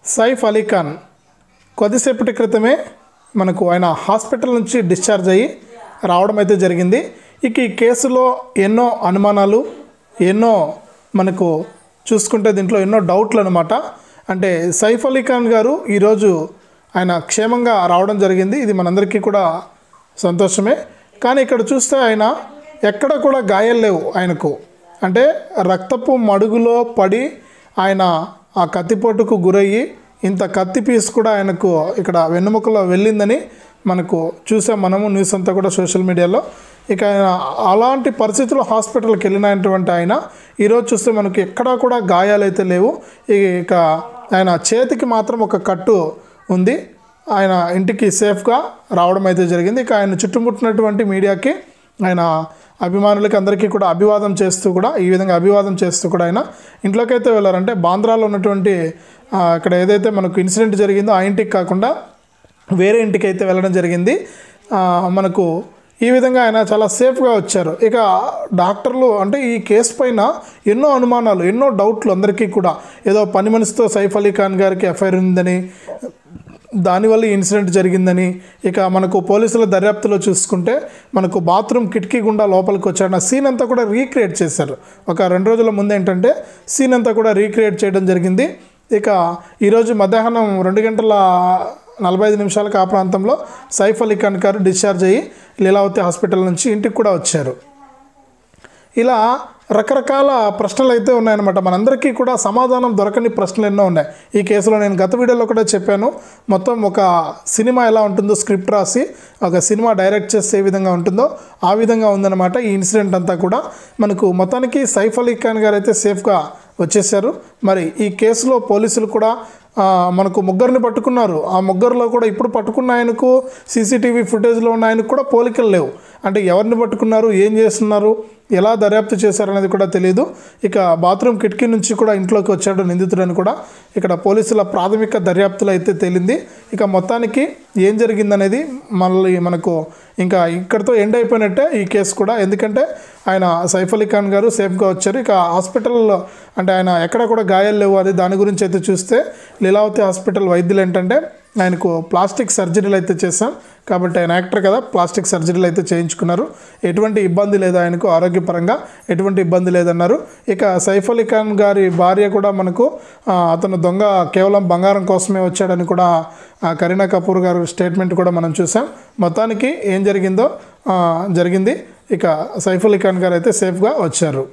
సైఫ్ అలీ ఖాన్ కొద్దిసేపటి క్రితమే మనకు ఆయన హాస్పిటల్ నుంచి డిశ్చార్జ్ అయ్యి రావడం అయితే జరిగింది. ఇక ఈ కేసులో ఎన్నో అనుమానాలు, ఎన్నో మనకు చూసుకుంటే దీంట్లో ఎన్నో డౌట్లు అనమాట. అంటే సైఫ్ అలీ ఖాన్ గారు ఈరోజు ఆయన క్షేమంగా రావడం జరిగింది. ఇది మనందరికీ కూడా సంతోషమే. కానీ ఇక్కడ చూస్తే ఆయన ఎక్కడ కూడా గాయాలు లేవు ఆయనకు. అంటే రక్తపు మడుగులో పడి ఆయన ఆ కత్తిపోటుకు గురయ్యి ఇంత కత్తి పీస్ కూడా ఆయనకు ఇక్కడ వెన్నుముకలో వెళ్ళిందని మనకు చూసాం మనము, న్యూస్ అంతా కూడా సోషల్ మీడియాలో. ఇక ఆయన అలాంటి పరిస్థితుల్లో హాస్పిటల్కి వెళ్ళినటువంటి ఆయన ఈరోజు చూస్తే మనకి ఎక్కడా కూడా గాయాలు అయితే లేవు. ఇక ఆయన చేతికి మాత్రం ఒక కట్టు ఉంది. ఆయన ఇంటికి సేఫ్గా రావడం అయితే జరిగింది. ఇక ఆయన చుట్టుముట్టినటువంటి మీడియాకి, ఆయన అభిమానులకి అందరికీ కూడా అభివాదం చేస్తూ కూడా ఈ విధంగా అభివాదం చేస్తూ కూడా ఆయన ఇంట్లోకి అయితే వెళ్ళారంటే బాంద్రాలో ఉన్నటువంటి ఇక్కడ ఏదైతే మనకు ఇన్సిడెంట్ జరిగిందో ఆ ఇంటికి కాకుండా వేరే ఇంటికి అయితే వెళ్ళడం జరిగింది. మనకు ఈ విధంగా ఆయన చాలా సేఫ్గా వచ్చారు. ఇక డాక్టర్లు అంటే ఈ కేసు పైన ఎన్నో అనుమానాలు, ఎన్నో డౌట్లు అందరికీ కూడా. ఏదో పని మనిషితో సైఫ్ అలీ ఖాన్ గారికి ఎఫ్ఐఆర్ ఉందని, దానివల్ల ఇన్సిడెంట్ జరిగిందని, ఇక మనకు పోలీసుల దర్యాప్తులో చూసుకుంటే మనకు బాత్రూమ్ కిటికీ గుండా లోపలికి వచ్చాడు. ఆ సీన్ అంతా కూడా రీక్రియేట్ చేశారు. ఒక 2 రోజుల ముందు ఏంటంటే సీన్ అంతా కూడా రీక్రియేట్ చేయడం జరిగింది. ఇక ఈరోజు మధ్యాహ్నం 2:45 ఆ ప్రాంతంలో సైఫ్ అలీ ఖాన్ గారు డిశ్చార్జ్ అయ్యి లీలావతి హాస్పిటల్ నుంచి ఇంటికి కూడా వచ్చారు. ఇలా రకరకాల ప్రశ్నలు అయితే ఉన్నాయన్నమాట. మనందరికీ కూడా సమాధానం దొరకని ప్రశ్నలు ఎన్నో ఉన్నాయి ఈ కేసులో. నేను గత వీడియోలో కూడా చెప్పాను, మొత్తం ఒక సినిమా ఎలా ఉంటుందో స్క్రిప్ట్ రాసి ఒక సినిమా డైరెక్ట్ చేస్తే ఏ విధంగా ఉంటుందో ఆ విధంగా ఉందన్నమాట ఈ ఇన్సిడెంట్ అంతా కూడా. మనకు మొత్తానికి సైఫ్ అలీ ఖాన్ గారు అయితే సేఫ్గా వచ్చేసారు. మరి ఈ కేసులో పోలీసులు కూడా మనకు ముగ్గురిని పట్టుకున్నారు. ఆ ముగ్గురులో కూడా ఇప్పుడు పట్టుకున్న ఆయనకు సీసీటీవీ ఫుటేజ్లో ఉన్న ఆయనకు కూడా పోలికలు లేవు. అంటే ఎవరిని పట్టుకున్నారు, ఏం చేస్తున్నారు, ఎలా దర్యాప్తు చేశారనేది కూడా తెలియదు. ఇక బాత్రూమ్ కిటికీ నుంచి కూడా ఇంట్లోకి వచ్చాడు నిందితుడని కూడా ఇక్కడ పోలీసుల ప్రాథమిక దర్యాప్తులో అయితే తేలింది. ఇక మొత్తానికి ఏం జరిగిందనేది మళ్ళీ మనకు ఇంకా ఇక్కడితో ఎండ్ అయిపోయినట్టే ఈ కేసు కూడా. ఎందుకంటే ఆయన సైఫ్ అలీ ఖాన్ గారు సేఫ్గా వచ్చారు. ఇక హాస్పిటల్లో అంటే ఆయన ఎక్కడ కూడా గాయాలు లేవు. అది దాని గురించి అయితే చూస్తే లీలావతి హాస్పిటల్ వైద్యులు ఏంటంటే ఆయనకు ప్లాస్టిక్ సర్జరీలు అయితే చేశాం కాబట్టి, ఆయన యాక్టర్ కదా, ప్లాస్టిక్ సర్జరీలు అయితే చేయించుకున్నారు. ఎటువంటి ఇబ్బంది లేదు ఆయనకు, ఆరోగ్యపరంగా ఎటువంటి ఇబ్బంది లేదన్నారు. ఇక సైఫ్ అలీ ఖాన్ గారి భార్య కూడా మనకు అతను దొంగ కేవలం బంగారం కోసమే వచ్చాడని కూడా కరీనా కపూర్ గారు స్టేట్మెంట్ కూడా మనం చూసాం. మొత్తానికి ఏం జరిగిందో జరిగింది. ఇక సైఫ్ అలీ ఖాన్ గారు అయితే సేఫ్గా వచ్చారు.